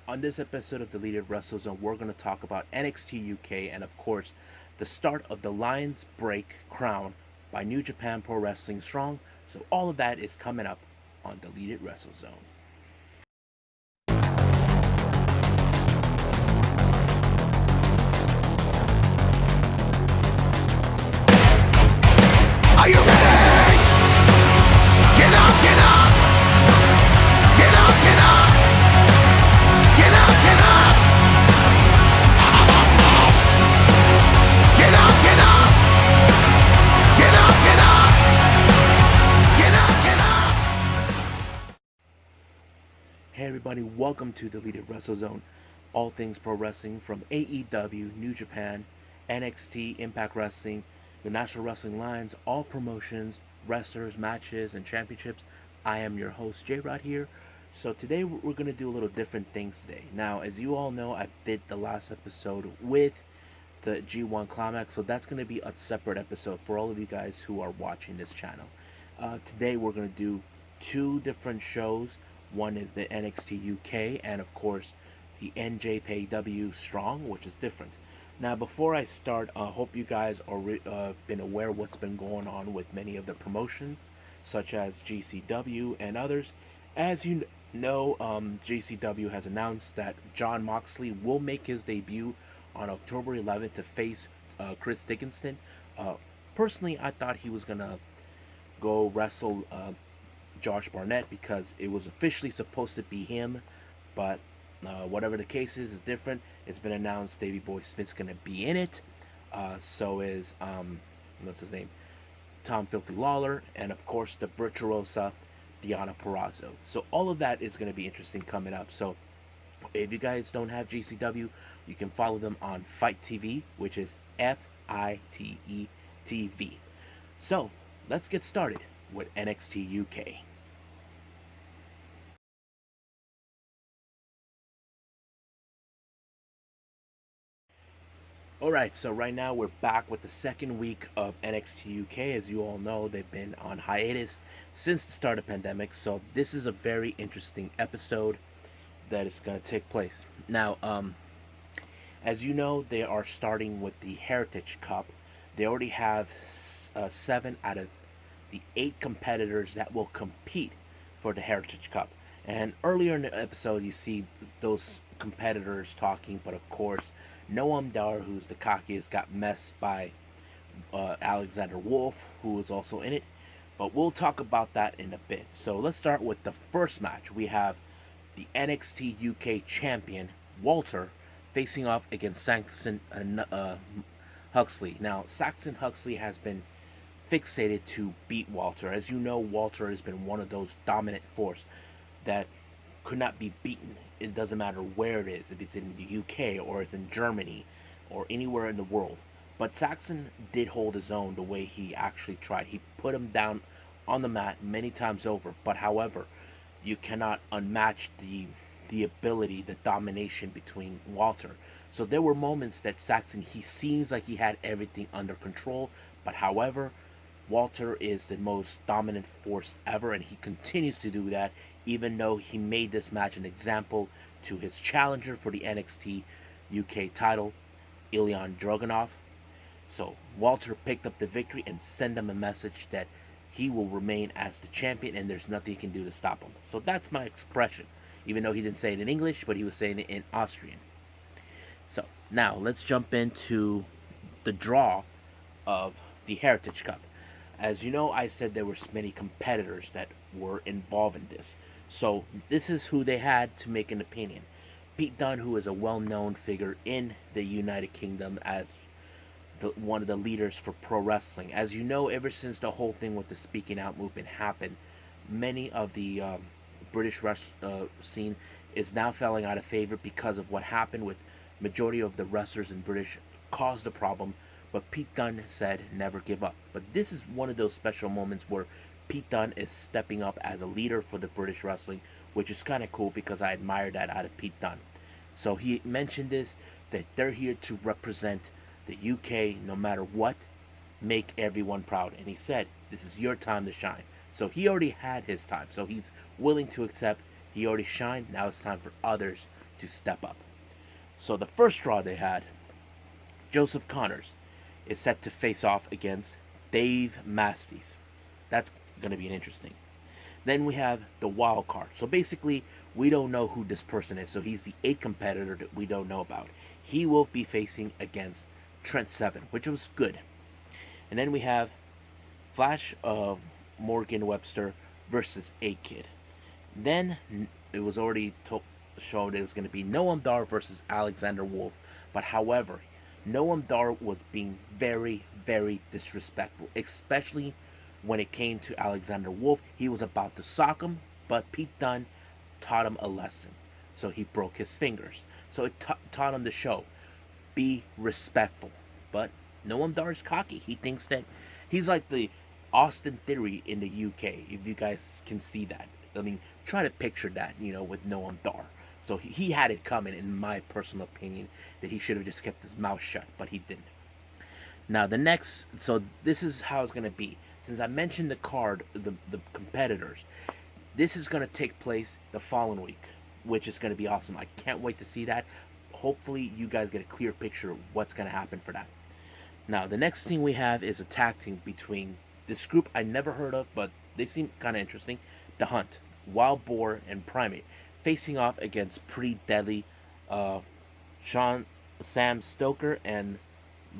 On this episode of Deleted WrestleZone, we're going to talk about NXT UK and, of course, the start of the Lions Break Crown by New Japan Pro Wrestling Strong. So, all of that is coming up on Deleted WrestleZone. Are you ready? Get up, get up! Get up, get up! Get up, get up! Get up, get up! Get up, get up! Get up, get up! Hey, everybody, welcome to Deleted WrestleZone. All things pro wrestling from AEW, New Japan, NXT, Impact Wrestling, the National Wrestling Lines, all promotions, wrestlers, matches, and championships. I am your host, J Rod here. So today we're going to do a little different things today. Now, as you all know, I did the last episode with the G1 Climax, so that's going to be a separate episode for all of you guys who are watching this channel. Today we're going to do two different shows. One is the NXT UK, and of course the NJPW Strong, which is different. Now, before I start, I hope you guys are been aware of what's been going on with many of the promotions, such as GCW and others. As you know, GCW has announced that Jon Moxley will make his debut on October 11th to face Chris Dickinson. Personally, I thought he was gonna go wrestle Josh Barnett because it was officially supposed to be him, but whatever the case is different. It's been announced Davey Boy Smith's going to be in it. So is, what's his name? Tom Filthy Lawler, and of course the Virtuosa Deonna Purrazzo. So all of that is going to be interesting coming up. So if you guys don't have GCW, you can follow them on Fight TV, which is FITE TV. So let's get started with NXT UK. Alright, so right now we're back with the second week of NXT UK. As you all know, they've been on hiatus since the start of the pandemic, so this is a very interesting episode that is going to take place. Now, as you know, they are starting with the Heritage Cup. They already have 7 out of the 8 competitors that will compete for the Heritage Cup. And earlier in the episode, you see those competitors talking, but of course, Noam Dar, who's the cockiest, got messed by Alexander Wolf, who is also in it. But we'll talk about that in a bit. So let's start with the first match. We have the NXT UK champion, Walter, facing off against Saxon Huxley. Now, Saxon Huxley has been fixated to beat Walter. As you know, Walter has been one of those dominant force that could not be beaten. It doesn't matter where it is, if it's in the UK or it's in Germany or anywhere in the world. But Saxon did hold his own the way he actually tried. He put him down on the mat many times over. But however, you cannot unmatch the ability, the domination between Walter. So there were moments that Saxon, he seems like he had everything under control. But however, Walter is the most dominant force ever, and he continues to do that, even though he made this match an example to his challenger for the NXT UK title, Ilya Dragunov. So Walter picked up the victory and sent him a message that he will remain as the champion and there's nothing he can do to stop him. So that's my expression, even though he didn't say it in English, but he was saying it in Austrian. So now let's jump into the draw of the Heritage Cup. As you know, I said there were many competitors that were involved in this. So this is who they had to make an opinion. Pete Dunne, who is a well-known figure in the United Kingdom as one of the leaders for pro wrestling. As you know, ever since the whole thing with the speaking out movement happened, many of the British scene is now falling out of favor because of what happened with majority of the wrestlers in British caused the problem. But Pete Dunne said never give up. But this is one of those special moments where Pete Dunne is stepping up as a leader for the British wrestling, which is kind of cool because I admire that out of Pete Dunne. So he mentioned this, that they're here to represent the UK no matter what, make everyone proud. And he said, this is your time to shine. So he already had his time. So he's willing to accept he already shined. Now it's time for others to step up. So the first draw they had, Joseph Connors is set to face off against Dave Masties. That's going to be an interesting. Then we have the wild card. So basically, we don't know who this person is. So he's the eighth competitor that we don't know about. He will be facing against Trent Seven, which was good. And then we have Flash Morgan Webster versus A Kid. Then it was already shown it was going to be Noam Dar versus Alexander Wolf. But however, Noam Dar was being very, very disrespectful, especially when it came to Alexander Wolf. He was about to sock him, but Pete Dunne taught him a lesson. So he broke his fingers. So it taught him to show, be respectful. But Noam Dar is cocky. He thinks that he's like the Austin Theory in the UK, if you guys can see that. I mean, try to picture that, with Noam Dar. So he had it coming, in my personal opinion, that he should have just kept his mouth shut, but he didn't. Now, so this is how it's going to be. Since I mentioned the card, the competitors, this is going to take place the following week, which is going to be awesome. I can't wait to see that. Hopefully, you guys get a clear picture of what's going to happen for that. Now, the next thing we have is a tag team between this group I never heard of, but they seem kind of interesting. The Hunt, Wild Boar, and Primate facing off against Pretty Deadly, Sam Stoker, and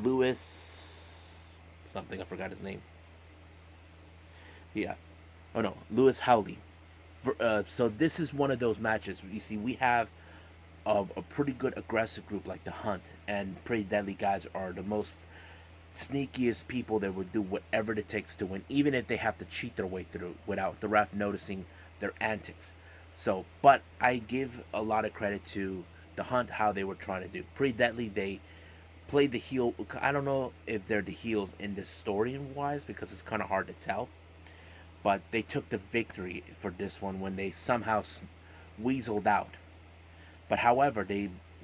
Lewis something. I forgot his name. Yeah. Oh no, Lewis Howley. So this is one of those matches. You see, we have a pretty good aggressive group like the Hunt, and Pretty Deadly guys are the most sneakiest people that would do whatever it takes to win, even if they have to cheat their way through without the ref noticing their antics. So, but I give a lot of credit to the Hunt, how they were trying to do. Pretty Deadly, they played the heel. I don't know if they're the heels in this story wise, because it's kind of hard to tell. But they took the victory for this one when they somehow weaseled out. But however,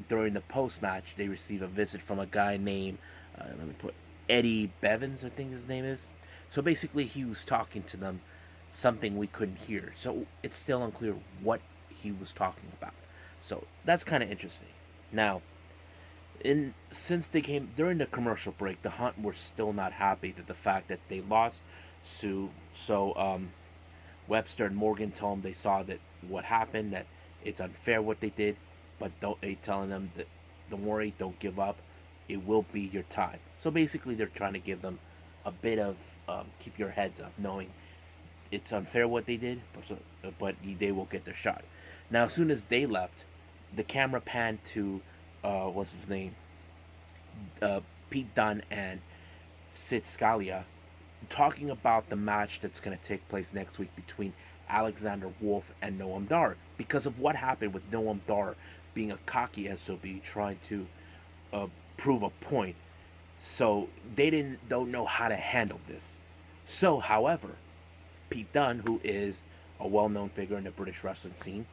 during the post match they receive a visit from a guy named let me put Eddie Bevins, I think his name is. So basically, he was talking to them something we couldn't hear. So it's still unclear what he was talking about. So that's kind of interesting. Now, since they came during the commercial break, the Hunt were still not happy that the fact that they lost. So Webster and Morgan told them they saw that what happened, that it's unfair what they did, but they telling them that don't worry, don't give up, it will be your time. So basically, they're trying to give them a bit of keep your heads up, knowing it's unfair what they did, but they will get their shot. Now, as soon as they left, the camera panned to what's his name, Pete Dunne and Sid Scalia, talking about the match that's going to take place next week between Alexander Wolf and Noam Dar, because of what happened with Noam Dar being a cocky SOB trying to prove a point. So they don't know how to handle this. So, however, Pete Dunne, who is a well-known figure in the British wrestling scene,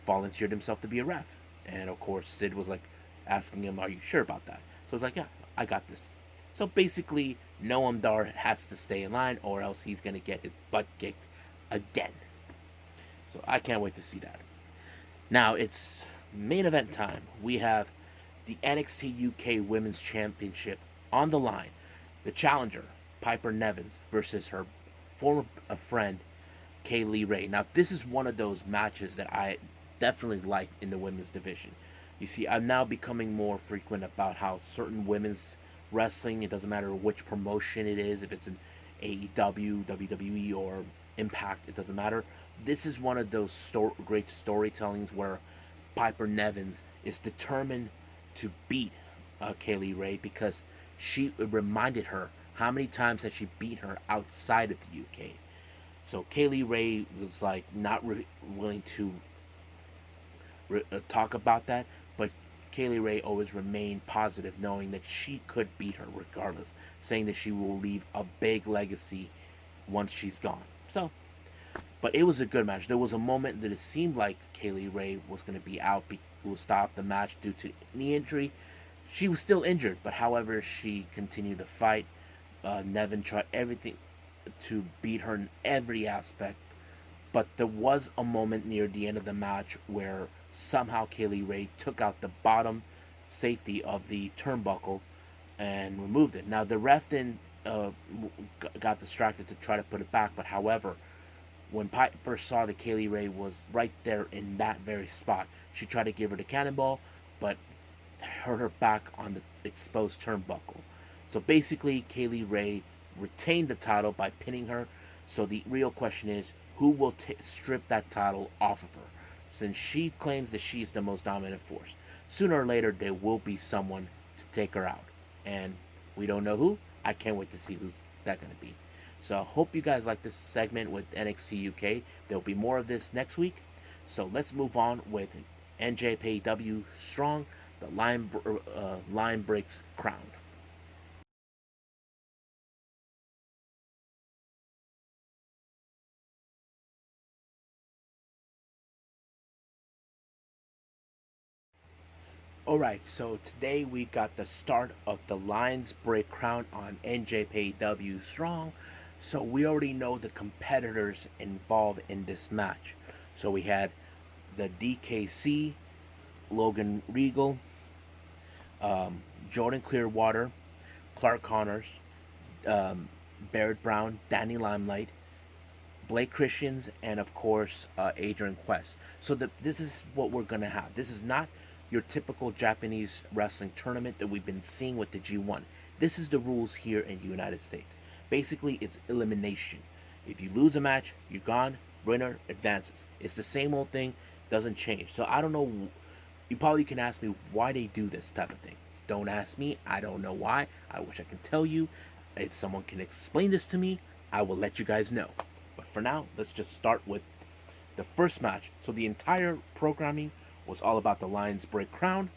volunteered himself to be a ref. And of course, Sid was like asking him, "Are you sure about that?" So he's like, "Yeah, I got this." So basically, Noam Dar has to stay in line, or else he's gonna get his butt kicked again. So I can't wait to see that. Now it's main event time. We have the NXT UK Women's Championship on the line. The challenger, Piper Nevins, versus her former friend, Kaylee Ray. Now this is one of those matches that I definitely like in the women's division. You see, I'm now becoming more frequent about how certain women's wrestling, it doesn't matter which promotion it is, if it's an AEW, WWE, or Impact, it doesn't matter. This is one of those great storytellings where Piper Nevins is determined to beat Kaylee Ray, because she reminded her how many times that she beat her outside of the UK. So Kaylee Ray was like not willing to talk about that, but Kaylee Ray always remained positive, knowing that she could beat her regardless, saying that she will leave a big legacy once she's gone. So, but it was a good match. There was a moment that it seemed like Kaylee Ray was going to be out, will stop the match due to knee injury. She was still injured, but however, she continued to fight. Nevin tried everything to beat her in every aspect, but there was a moment near the end of the match where Somehow Kaylee Ray took out the bottom safety of the turnbuckle and removed it. Now the ref then got distracted to try to put it back, but however, when Piper saw that Kaylee Ray was right there in that very spot, she tried to give her the cannonball, but hurt her back on the exposed turnbuckle. So basically, Kaylee Ray retained the title by pinning her. So the real question is, who will strip that title off of her? Since she claims that she's the most dominant force, sooner or later there will be someone to take her out, and we don't know who. I can't wait to see who's that going to be. So I hope you guys like this segment with NXT UK. There'll be more of this next week. So let's move on with NJPW Strong, the line breaks crown. Alright, so today we got the start of the Lions Break Crown on NJPW Strong. So we already know the competitors involved in this match. So we had the DKC, Logan Regal, Jordan Clearwater, Clark Connors, um, Barrett Brown, Danny Limelight, Blake Christians, and of course Adrian Quest. So this is what we're gonna have. This is not your typical Japanese wrestling tournament that we've been seeing with the G1. This is the rules here in the United States. Basically, it's elimination. If you lose a match, you're gone. Winner advances. It's the same old thing, doesn't change. So I don't know. You probably can ask me why they do this type of thing. Don't ask me. I don't know why. I wish I could tell you. If someone can explain this to me, I will let you guys know. But for now, let's just start with the first match. So the entire programming was all about the Lions Break Crown.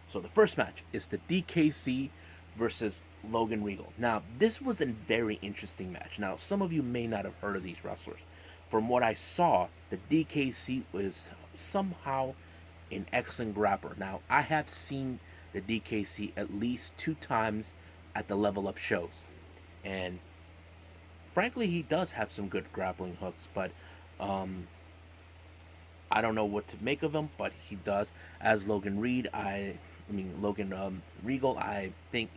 So the first match is the DKC versus Logan Regal. Now, this was a very interesting match. Now, some of you may not have heard of these wrestlers. From what I saw, the DKC was somehow an excellent grappler. Now, I have seen the DKC at least 2 times at the Level Up shows. And frankly, he does have some good grappling hooks, but um, I don't know what to make of him, but he does. As Logan Reed, I mean Logan Regal, I think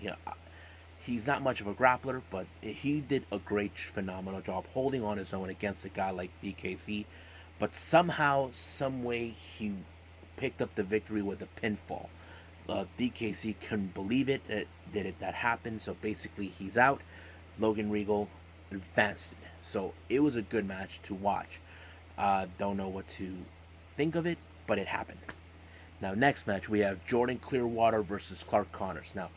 he's not much of a grappler, but he did a great, phenomenal job holding on his own against a guy like DKC. But somehow, some way, he picked up the victory with a pinfall. DKC couldn't believe it that happened. So basically, he's out. Logan Regal advanced it. So it was a good match to watch. Don't know what to think of it, but it happened. Now, next match we have Jordan Clearwater versus Clark Connors. Now,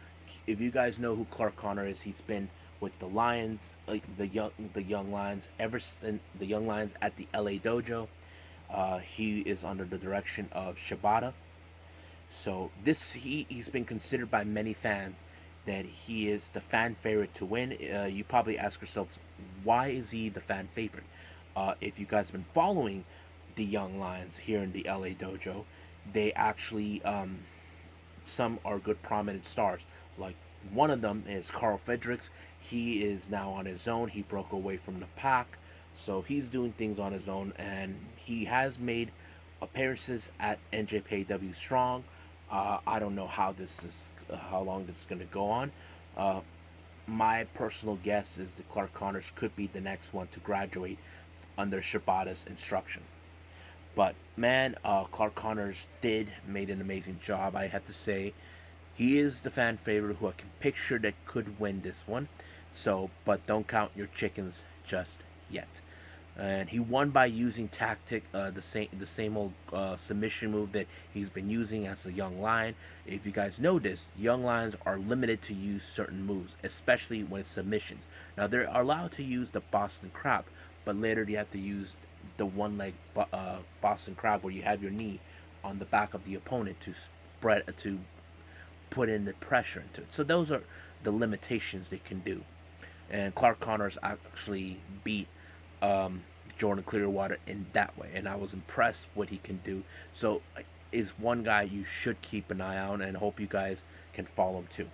if you guys know who Clark Connor is, he's been with the Lions, the young Lions, ever since the young Lions at the LA Dojo. He is under the direction of Shibata. So he's been considered by many fans that he is the fan favorite to win. You probably ask yourselves, why is he the fan favorite? If you guys have been following the Young Lions here in the LA Dojo, they actually some are good prominent stars. Like one of them is Carl Fredericks. He is now on his own. He broke away from the pack, so he's doing things on his own, and he has made appearances at NJPW Strong. I don't know how long this is going to go on. Uh, my personal guess is that Clark Connors could be the next one to graduate under Shibata's instruction. But man, Clark Connors made an amazing job. I have to say, he is the fan favorite who I can picture that could win this one. So, but don't count your chickens just yet. And he won by using tactic, the same old submission move that he's been using as a young lion. If you guys know this, young lions are limited to use certain moves, especially when it's submissions. Now they're allowed to use the Boston Crab, but later you have to use the one leg Boston Crab, where you have your knee on the back of the opponent to put in the pressure into it. So those are the limitations they can do. And Clark Connors actually beat um, Jordan Clearwater in that way, and I was impressed what he can do. So is one guy you should keep an eye on, and hope you guys can follow him too.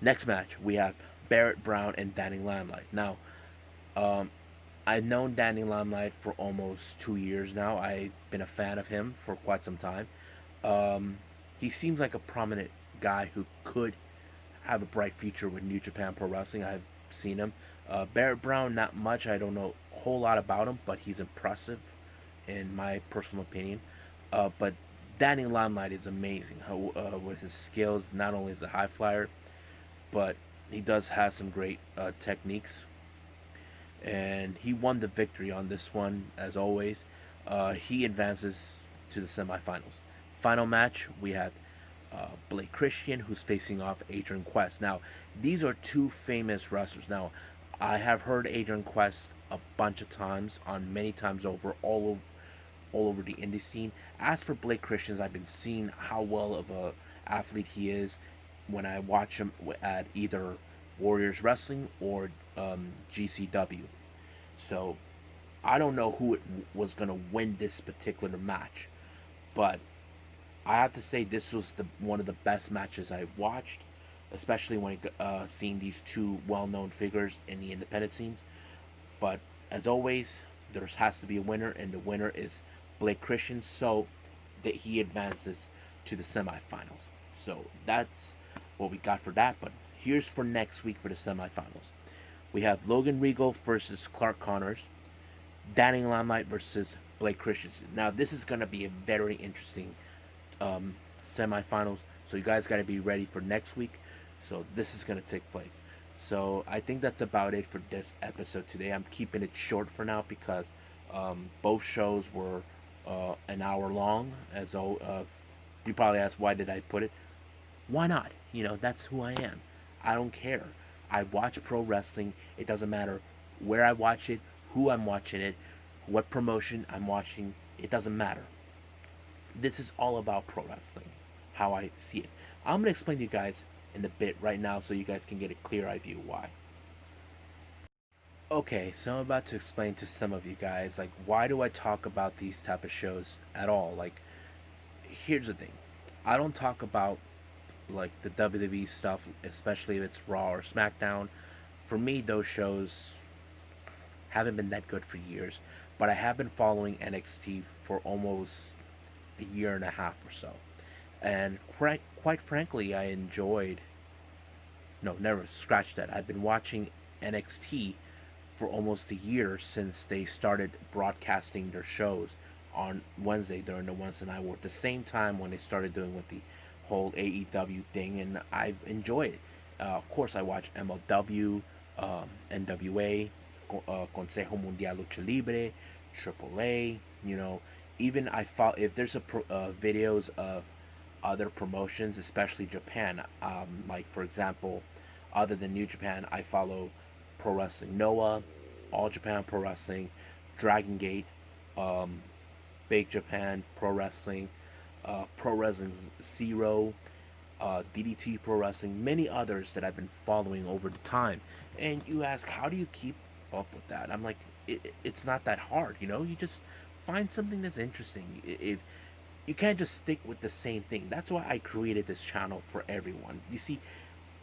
Next match we have Barrett Brown and Danny Limelight. Now, um, I've known Danny Limelight for almost 2 years now. I've been a fan of him for quite some time. Um, he seems like a prominent guy who could have a bright future with New Japan Pro Wrestling. I've seen him. Barrett Brown, not much. I don't know a whole lot about him, but he's impressive in my personal opinion. But Danny Limelight is amazing with his skills. Not only is a high flyer, but he does have some great techniques. And he won the victory on this one, as always. He advances to the semifinals. Final match, we have Blake Christian, who's facing off Adrian Quest. Now, these are two famous wrestlers. Now, I have heard Adrian Quest a bunch of times, on many times over, all over the indie scene. As for Blake Christians, I've been seeing how well of a athlete he is when I watch him at either Warriors Wrestling or GCW. So I don't know who it was going to win this particular match, but I have to say this was one of the best matches I've watched, especially when seeing these two well-known figures in the independent scenes. But as always, there has to be a winner, and the winner is Blake Christian, so that he advances to the semifinals. So that's what we got for that. But here's for next week for the semifinals. We have Logan Regal versus Clark Connors, Danny Limelight versus Blake Christensen. Now this is going to be a very interesting um, semifinals. So you guys got to be ready for next week. So this is going to take place. So I think that's about it for this episode today. I'm keeping it short for now because both shows were an hour long. As you probably asked, why did I put it? Why not? That's who I am. I don't care. I watch pro wrestling. It doesn't matter where I watch it, who I'm watching it, what promotion I'm watching. It doesn't matter. This is all about pro wrestling, how I see it. I'm going to explain to you guys in a bit right now so you guys can get a clear idea why. Okay, so I'm about to explain to some of you guys, like, why do I talk about these type of shows at all? Like, here's the thing. I don't talk about, like, the WWE stuff, especially if it's Raw or SmackDown. For me, those shows haven't been that good for years, but I have been following NXT for almost a year and a half or so. And quite frankly, I enjoyed. No, never scratch that. I've been watching NXT for almost a year since they started broadcasting their shows on Wednesday during the Wednesday Night War. At the same time when they started doing with the whole AEW thing, and I've enjoyed it. Of course, I watch MLW, NWA, Consejo Mundial Lucha Libre, AAA. Even I follow if there's videos of other promotions, especially Japan. Like for example, other than New Japan, I follow Pro Wrestling Noah, All Japan Pro Wrestling, Dragon Gate, um, Big Japan Pro Wrestling, Pro Wrestling Zero, DDT Pro Wrestling, many others that I've been following over the time. And you ask, how do you keep up with that? I'm like, it's not that hard, You just find something that's interesting. If you can't just stick with the same thing. That's why I created this channel for everyone. You see,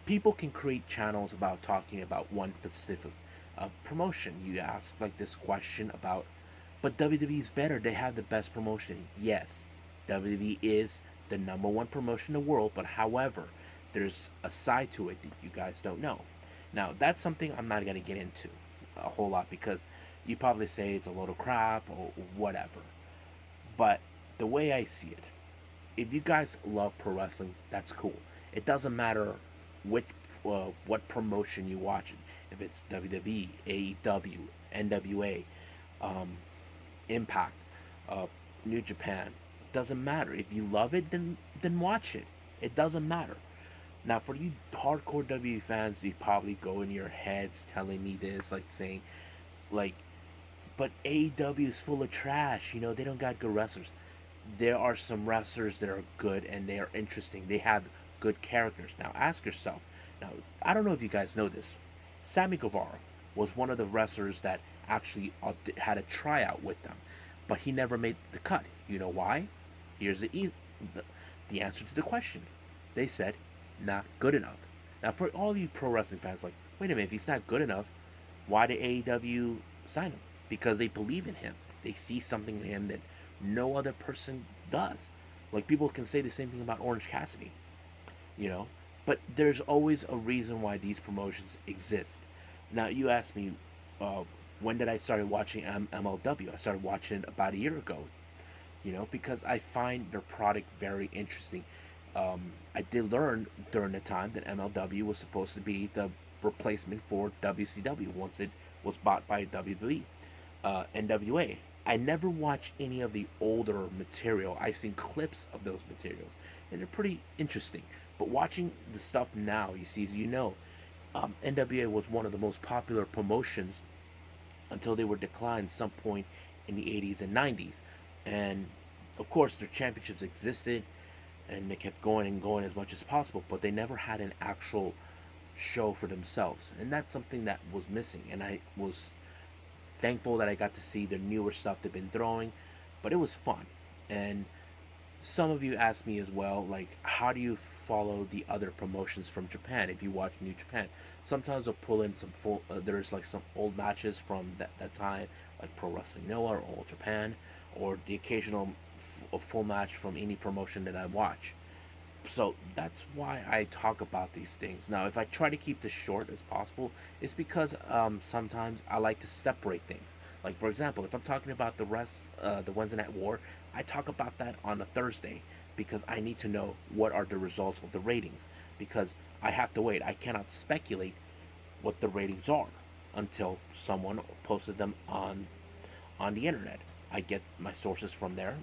people can create channels about talking about one specific promotion. You ask like this question about, but WWE is better. They have the best promotion. Yes, WWE is the number one promotion in the world. But however, there's a side to it that you guys don't know. Now that's something I'm not gonna get into a whole lot because you probably say it's a load of crap or whatever. But the way I see it, if you guys love pro wrestling, that's cool. It doesn't matter which what promotion you watch it. If it's WWE, AEW, NWA, um, Impact, uh, New Japan, it doesn't matter. If you love it, then watch it. It doesn't matter. Now, for you hardcore WWE fans, you probably go in your heads telling me this, like saying, like, but AEW is full of trash. They don't got good wrestlers. There are some wrestlers that are good and they are interesting. They have good characters. Now ask yourself. Now I don't know if you guys know this. Sammy Guevara was one of the wrestlers that actually had a tryout with them, but he never made the cut. You know why? Here's the answer to the question. They said not good enough. Now for all you pro wrestling fans, like, wait a minute, if he's not good enough, why did AEW sign him? because they believe in him. They see something in him that no other person does. Like people can say the same thing about Orange Cassidy, you know. But there's always a reason why these promotions exist. Now you ask me, uh, when did I started watching MLW? I started watching it about a year ago, because I find their product very interesting. I did learn during the time that MLW was supposed to be the replacement for WCW once it was bought by WWE, NWA. I never watched any of the older material. I seen clips of those materials, and they're pretty interesting. But watching the stuff now, you see, as you know, NWA was one of the most popular promotions until they were declined some point in the 80s and 90s. And of course, their championships existed and they kept going and going as much as possible, but they never had an actual show for themselves. And that's something that was missing. And I was thankful that I got to see the newer stuff they've been throwing, but it was fun. And some of you asked me as well, like, how do you follow the other promotions from Japan if you watch New Japan? Sometimes I'll pull in some full, there's like some old matches from that time, like Pro Wrestling Noah or All Japan, or the occasional a full match from any promotion that I watch. So that's why I talk about these things. Now, if I try to keep this short as possible, it's because sometimes I like to separate things. Like for example, if I'm talking about the Wednesday Night War, I talk about that on a Thursday because I need to know what are the results of the ratings because I have to wait. I cannot speculate what the ratings are until someone posted them on the internet. I get my sources from there,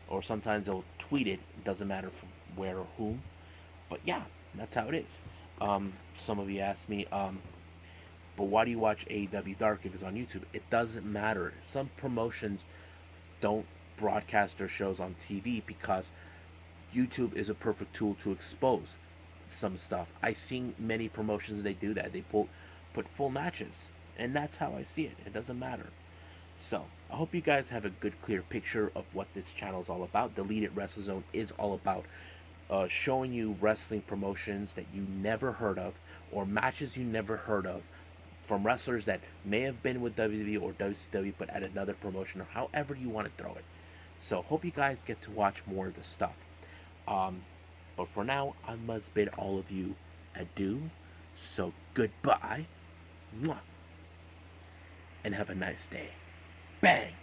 or sometimes they'll tweet it. It doesn't matter from where or whom, but yeah, that's how it is. Some of you asked me, but why do you watch AEW Dark if it's on YouTube? It doesn't matter. Some promotions don't broadcast their shows on TV because YouTube is a perfect tool to expose some stuff. I've seen many promotions they do that. They put full matches, and that's how I see it. It doesn't matter. So, I hope you guys have a good, clear picture of what this channel is all about. Deleted Wrestle Zone is all about showing you wrestling promotions that you never heard of or matches you never heard of from wrestlers that may have been with WWE or WCW but at another promotion or however you want to throw it. So, hope you guys get to watch more of this stuff. Um, but for now, I must bid all of you adieu. So, goodbye. Mwah, and have a nice day. Bang!